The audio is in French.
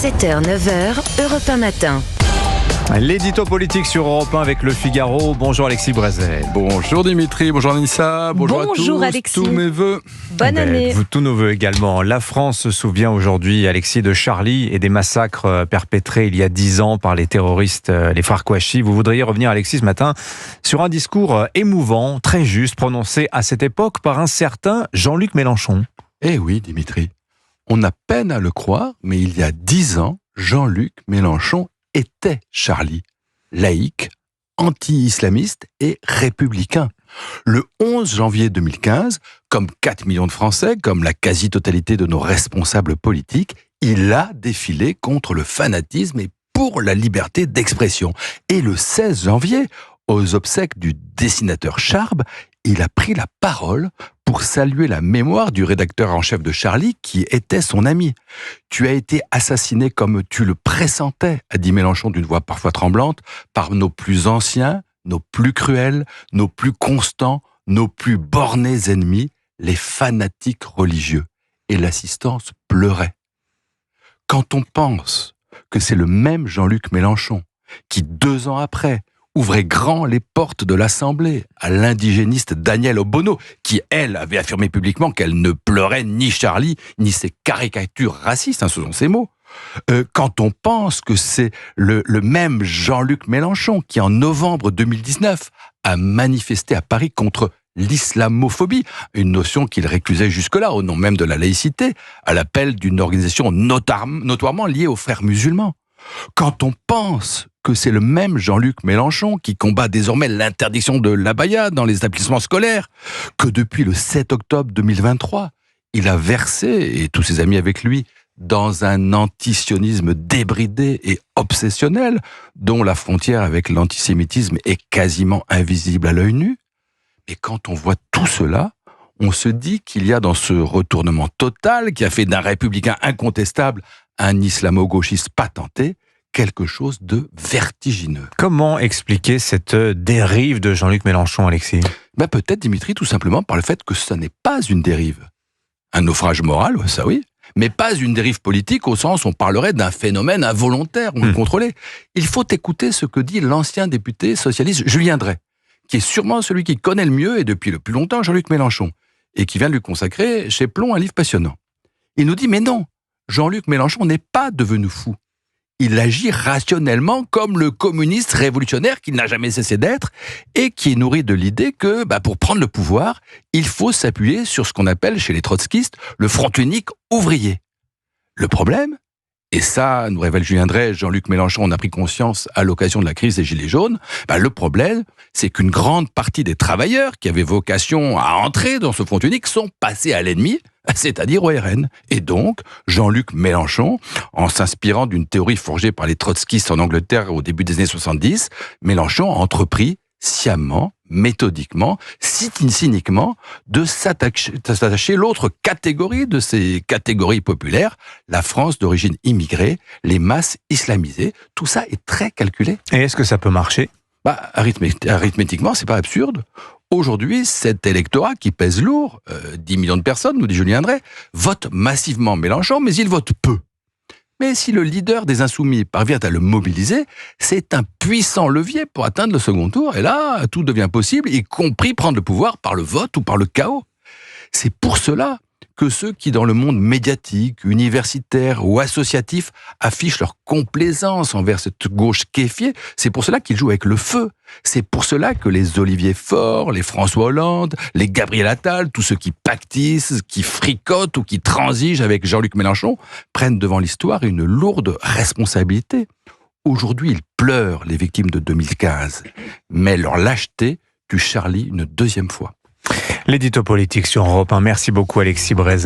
7h, 9h, Europe 1 Matin. L'édito politique sur Europe 1 avec Le Figaro. Bonjour Alexis Brézet. Bonjour Dimitri, bonjour Anissa, bonjour à tous. Bonjour Alexis. Tous mes vœux. Bonne année. Tous nos vœux également. La France se souvient aujourd'hui, Alexis, de Charlie et des massacres perpétrés il y a 10 ans par les terroristes, les frères Kouachi. Vous voudriez revenir, Alexis, ce matin, sur un discours émouvant, très juste, prononcé à cette époque par un certain Jean-Luc Mélenchon. Eh oui, Dimitri, on a peine à le croire, mais il y a 10 ans, Jean-Luc Mélenchon était Charlie, laïque, anti-islamiste et républicain. Le 11 janvier 2015, comme 4 millions de Français, comme la quasi-totalité de nos responsables politiques, il a défilé contre le fanatisme et pour la liberté d'expression. Et le 16 janvier, aux obsèques du dessinateur Charb, il a pris la parole pour saluer la mémoire du rédacteur en chef de Charlie, qui était son ami. « Tu as été assassiné comme tu le pressentais », a dit Mélenchon d'une voix parfois tremblante, par nos plus anciens, nos plus cruels, nos plus constants, nos plus bornés ennemis, les fanatiques religieux. Et l'assistance pleurait. Quand on pense que c'est le même Jean-Luc Mélenchon qui, 2 ans après, ouvrait grand les portes de l'Assemblée à l'indigéniste Danielle Obono, qui, elle, avait affirmé publiquement qu'elle ne pleurait ni Charlie, ni ses caricatures racistes, ce sont ses mots. Quand on pense que c'est le même Jean-Luc Mélenchon qui, en novembre 2019, a manifesté à Paris contre l'islamophobie, une notion qu'il récusait jusque-là, au nom même de la laïcité, à l'appel d'une organisation notoirement liée aux frères musulmans. Quand on pense que c'est le même Jean-Luc Mélenchon qui combat désormais l'interdiction de l'abaya dans les établissements scolaires, que depuis le 7 octobre 2023, il a versé, et tous ses amis avec lui, dans un antisionisme débridé et obsessionnel, dont la frontière avec l'antisémitisme est quasiment invisible à l'œil nu. Et quand on voit tout cela, on se dit qu'il y a dans ce retournement total, qui a fait d'un républicain incontestable un islamo-gauchiste patenté, quelque chose de vertigineux. Comment expliquer cette dérive de Jean-Luc Mélenchon, Alexis ? Peut-être, Dimitri, tout simplement par le fait que ce n'est pas une dérive. Un naufrage moral, ça oui, mais pas une dérive politique au sens où on parlerait d'un phénomène involontaire ou incontrôlé. Il faut écouter ce que dit l'ancien député socialiste Julien Drey, qui est sûrement celui qui connaît le mieux et depuis le plus longtemps Jean-Luc Mélenchon, et qui vient de lui consacrer chez Plon un livre passionnant. Il nous dit, mais non, Jean-Luc Mélenchon n'est pas devenu fou. Il agit rationnellement comme le communiste révolutionnaire qu'il n'a jamais cessé d'être et qui est nourri de l'idée que, pour prendre le pouvoir, il faut s'appuyer sur ce qu'on appelle chez les trotskistes le front unique ouvrier. Le problème, et ça, nous révèle Julien Drey, Jean-Luc Mélenchon en a pris conscience à l'occasion de la crise des Gilets jaunes, le problème, c'est qu'une grande partie des travailleurs qui avaient vocation à entrer dans ce front unique sont passés à l'ennemi, c'est-à-dire au RN. Et donc, Jean-Luc Mélenchon, en s'inspirant d'une théorie forgée par les trotskistes en Angleterre au début des années 70, Mélenchon a entrepris sciemment, méthodiquement, cyniquement, de s'attacher l'autre catégorie de ces catégories populaires, la France d'origine immigrée, les masses islamisées. Tout ça est très calculé. Et est-ce que ça peut marcher ? Arithmétiquement, c'est pas absurde. Aujourd'hui, cet électorat qui pèse lourd, 10 millions de personnes, nous dit Julien Drey, vote massivement Mélenchon, mais il vote peu. Mais si le leader des Insoumis parvient à le mobiliser, c'est un puissant levier pour atteindre le second tour. Et là, tout devient possible, y compris prendre le pouvoir par le vote ou par le chaos. C'est pour cela que ceux qui, dans le monde médiatique, universitaire ou associatif, affichent leur complaisance envers cette gauche kéfiée, c'est pour cela qu'ils jouent avec le feu. C'est pour cela que les Olivier Faure, les François Hollande, les Gabriel Attal, tous ceux qui pactisent, qui fricotent ou qui transigent avec Jean-Luc Mélenchon, prennent devant l'histoire une lourde responsabilité. Aujourd'hui, ils pleurent, les victimes de 2015, mais leur lâcheté tue Charlie une 2e fois. L'édito politique sur Europe 1. Merci beaucoup, Alexis Brézet.